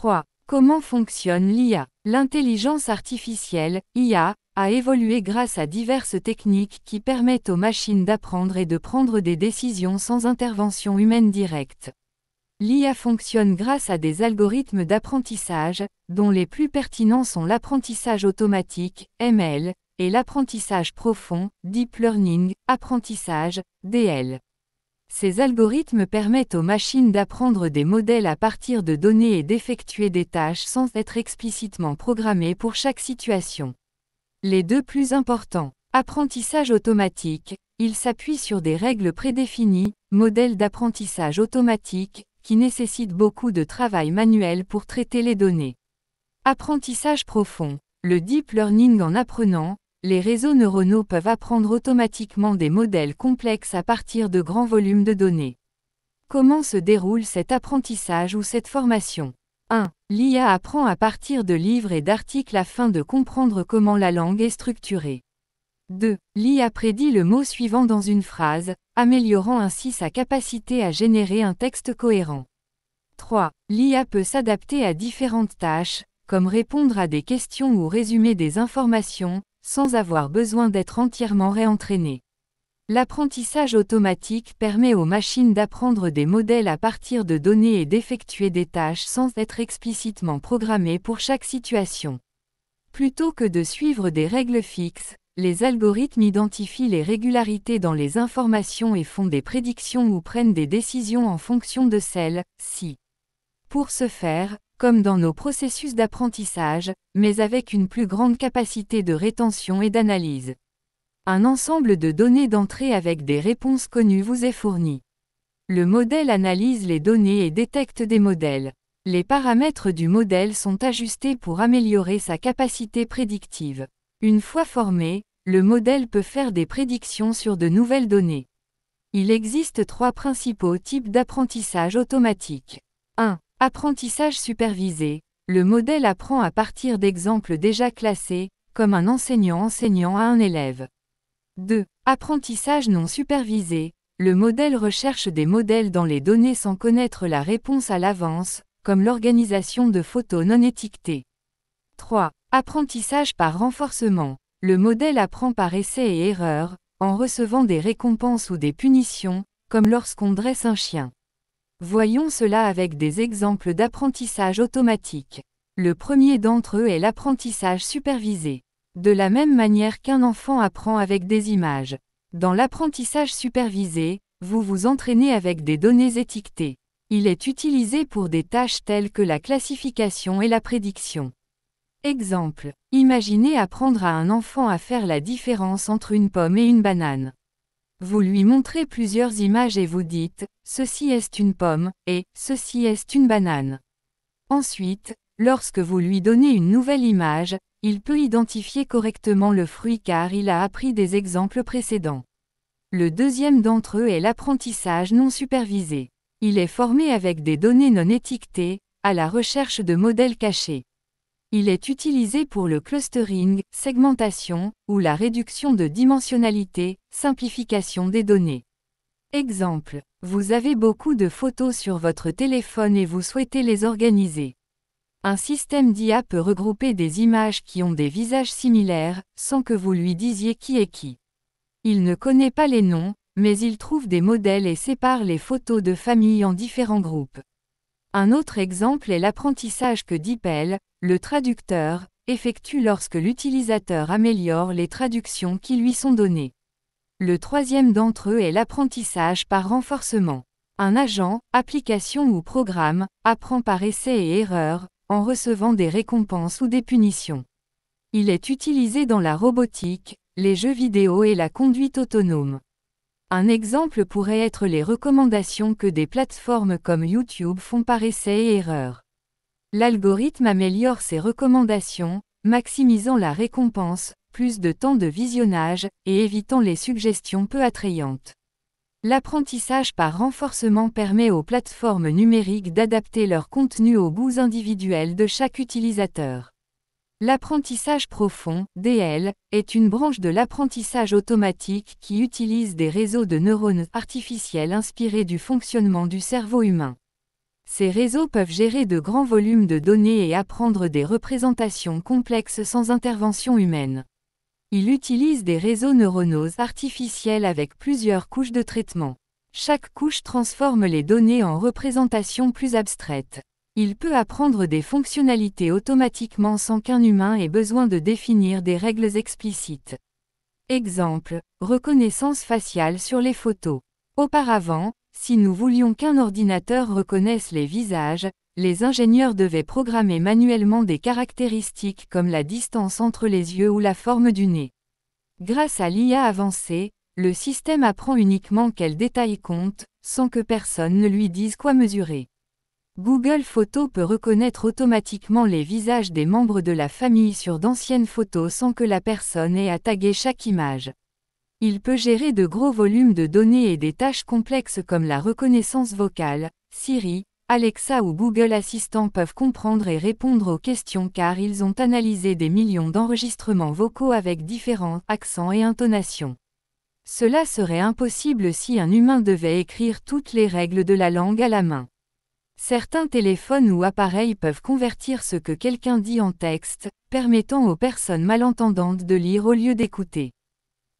3. Comment fonctionne l'IA? L'intelligence artificielle, IA, a évolué grâce à diverses techniques qui permettent aux machines d'apprendre et de prendre des décisions sans intervention humaine directe. L'IA fonctionne grâce à des algorithmes d'apprentissage, dont les plus pertinents sont l'apprentissage automatique, ML, et l'apprentissage profond, Deep Learning, apprentissage, DL. Ces algorithmes permettent aux machines d'apprendre des modèles à partir de données et d'effectuer des tâches sans être explicitement programmées pour chaque situation. Les deux plus importants. Apprentissage automatique, il s'appuie sur des règles prédéfinies, modèles d'apprentissage automatique, qui nécessitent beaucoup de travail manuel pour traiter les données. Apprentissage profond, le deep learning en apprenant, les réseaux neuronaux peuvent apprendre automatiquement des modèles complexes à partir de grands volumes de données. Comment se déroule cet apprentissage ou cette formation? 1. L'IA apprend à partir de livres et d'articles afin de comprendre comment la langue est structurée. 2. L'IA prédit le mot suivant dans une phrase, améliorant ainsi sa capacité à générer un texte cohérent. 3. L'IA peut s'adapter à différentes tâches, comme répondre à des questions ou résumer des informations, sans avoir besoin d'être entièrement réentraînée. L'apprentissage automatique permet aux machines d'apprendre des modèles à partir de données et d'effectuer des tâches sans être explicitement programmées pour chaque situation. Plutôt que de suivre des règles fixes, les algorithmes identifient les régularités dans les informations et font des prédictions ou prennent des décisions en fonction de celles-ci. Pour ce faire, comme dans nos processus d'apprentissage, mais avec une plus grande capacité de rétention et d'analyse. Un ensemble de données d'entrée avec des réponses connues vous est fourni. Le modèle analyse les données et détecte des modèles. Les paramètres du modèle sont ajustés pour améliorer sa capacité prédictive. Une fois formé, le modèle peut faire des prédictions sur de nouvelles données. Il existe 3 principaux types d'apprentissage automatique. 1. Apprentissage supervisé. Le modèle apprend à partir d'exemples déjà classés, comme un enseignant enseignant à un élève. 2. Apprentissage non supervisé. Le modèle recherche des modèles dans les données sans connaître la réponse à l'avance, comme l'organisation de photos non étiquetées. 3. Apprentissage par renforcement. Le modèle apprend par essai et erreur, en recevant des récompenses ou des punitions, comme lorsqu'on dresse un chien. Voyons cela avec des exemples d'apprentissage automatique. Le premier d'entre eux est l'apprentissage supervisé. De la même manière qu'un enfant apprend avec des images. Dans l'apprentissage supervisé, vous vous entraînez avec des données étiquetées. Il est utilisé pour des tâches telles que la classification et la prédiction. Exemple. Imaginez apprendre à un enfant à faire la différence entre une pomme et une banane. Vous lui montrez plusieurs images et vous dites « Ceci est une pomme » et « Ceci est une banane ». Ensuite, lorsque vous lui donnez une nouvelle image, il peut identifier correctement le fruit car il a appris des exemples précédents. Le deuxième d'entre eux est l'apprentissage non supervisé. Il est formé avec des données non étiquetées, à la recherche de modèles cachés. Il est utilisé pour le clustering, segmentation, ou la réduction de dimensionnalité, simplification des données. Exemple. Vous avez beaucoup de photos sur votre téléphone et vous souhaitez les organiser. Un système d'IA peut regrouper des images qui ont des visages similaires, sans que vous lui disiez qui est qui. Il ne connaît pas les noms, mais il trouve des modèles et sépare les photos de famille en différents groupes. Un autre exemple est l'apprentissage que DeepL, le traducteur, effectue lorsque l'utilisateur améliore les traductions qui lui sont données. Le troisième d'entre eux est l'apprentissage par renforcement. Un agent, application ou programme, apprend par essai et erreur, en recevant des récompenses ou des punitions. Il est utilisé dans la robotique, les jeux vidéo et la conduite autonome. Un exemple pourrait être les recommandations que des plateformes comme YouTube font par essai et erreur. L'algorithme améliore ses recommandations, maximisant la récompense, plus de temps de visionnage, et évitant les suggestions peu attrayantes. L'apprentissage par renforcement permet aux plateformes numériques d'adapter leur contenu aux goûts individuels de chaque utilisateur. L'apprentissage profond, DL, est une branche de l'apprentissage automatique qui utilise des réseaux de neurones artificiels inspirés du fonctionnement du cerveau humain. Ces réseaux peuvent gérer de grands volumes de données et apprendre des représentations complexes sans intervention humaine. Il utilise des réseaux neuronaux artificiels avec plusieurs couches de traitement. Chaque couche transforme les données en représentations plus abstraites. Il peut apprendre des fonctionnalités automatiquement sans qu'un humain ait besoin de définir des règles explicites. Exemple, reconnaissance faciale sur les photos. Auparavant, si nous voulions qu'un ordinateur reconnaisse les visages, les ingénieurs devaient programmer manuellement des caractéristiques comme la distance entre les yeux ou la forme du nez. Grâce à l'IA avancée, le système apprend uniquement quels détails comptent, sans que personne ne lui dise quoi mesurer. Google Photos peut reconnaître automatiquement les visages des membres de la famille sur d'anciennes photos sans que la personne ait à taguer chaque image. Il peut gérer de gros volumes de données et des tâches complexes comme la reconnaissance vocale. Siri, Alexa ou Google Assistant peuvent comprendre et répondre aux questions car ils ont analysé des millions d'enregistrements vocaux avec différents accents et intonations. Cela serait impossible si un humain devait écrire toutes les règles de la langue à la main. Certains téléphones ou appareils peuvent convertir ce que quelqu'un dit en texte, permettant aux personnes malentendantes de lire au lieu d'écouter.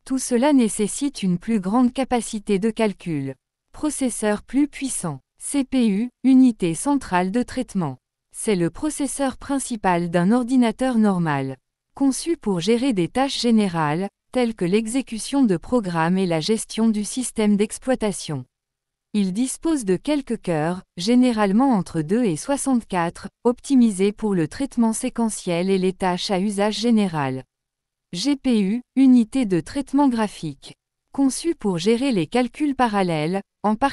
Tout cela nécessite une plus grande capacité de calcul. Processeur plus puissant. CPU, unité centrale de traitement. C'est le processeur principal d'un ordinateur normal. Conçu pour gérer des tâches générales, telles que l'exécution de programmes et la gestion du système d'exploitation. Il dispose de quelques cœurs, généralement entre 2 et 64, optimisés pour le traitement séquentiel et les tâches à usage général. GPU, unité de traitement graphique. Conçu pour gérer les calculs parallèles, en particulier